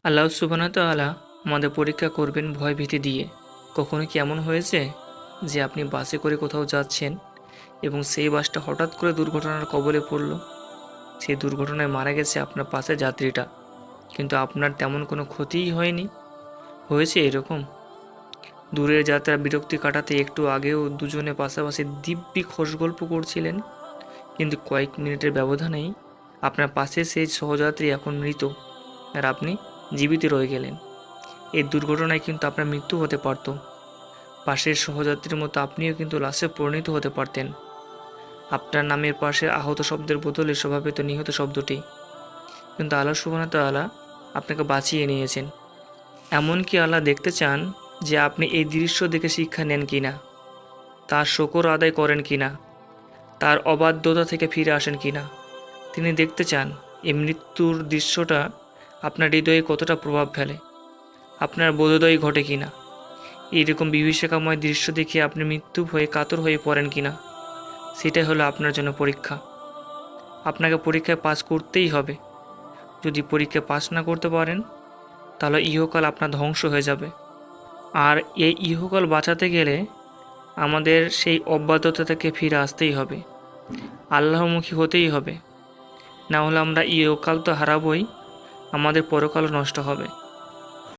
আল্লাহ সুবহানাহু ওয়া তাআলা আমাদের পরীক্ষা করবেন ভয়ভীতি দিয়ে। কখনো কি এমন হয়েছে যে আপনি বাসে করে কোথাও যাচ্ছেন এবং সেই বাসটা হঠাৎ করে দুর্ঘটনার কবলে পড়ল? সেই দুর্ঘটনায় মারা গেছে আপনার পাশের যাত্রীটা, কিন্তু আপনার তেমন কোনো ক্ষতিই হয়নি। হয়েছে এরকম? দূরের যাত্রা বিরক্তি কাটাতে একটু আগেও দুজনে পাশাপাশি দিব্যি খোশগল্প করছিলেন, কিন্তু কয়েক মিনিটের ব্যবধানেই আপনার পাশে সেই সহযাত্রী এখন মৃত, আর আপনি জীবিত রয়ে গেলেন। এই দুর্ঘটনায় কিন্তু আপনার মৃত্যু হতে পারত। পাশের সহযাত্রীর মতো আপনিও কিন্তু লাশে পরিণত হতে পারতেন। আপনার নামের পাশে আহত শব্দের বদলে স্বভাবিত নিহত শব্দটি। কিন্তু আল্লাহ সুবহানাহু ওয়া তাআলা আপনাকে বাঁচিয়ে নিয়েছেন। এমনকি আল্লাহ দেখতে চান যে আপনি এই দৃশ্য দেখে শিক্ষা নেন কিনা, তার শকর আদায় করেন কিনা, তার অবাধ্যতা থেকে ফিরে আসেন কিনা। তিনি দেখতে চান এই মৃত্যুর দৃশ্যটা আপনার হৃদয়ে কতটা প্রভাব ফেলে, আপনার বোধোদয় ঘটে কিনা। এইরকম বিভীষিকাময় দৃশ্য দেখে আপনি মৃত্যু হয়ে কাতর হয়ে পড়েন কিনা, সেটাই হলো আপনার জন্য পরীক্ষা। আপনাকে পরীক্ষায় পাস করতেই হবে। যদি পরীক্ষায় পাস না করতে পারেন, তাহলে ইহকাল আপনার ধ্বংস হয়ে যাবে। আর এই ইহকাল বাঁচাতে গেলে আমাদের সেই অবাধ্যতা থেকে ফিরে আসতেই হবে, আল্লাহমুখী হতেই হবে। না হলে আমরা ইহকাল তো হারাবই, আমাদের পরকালও নষ্ট হবে।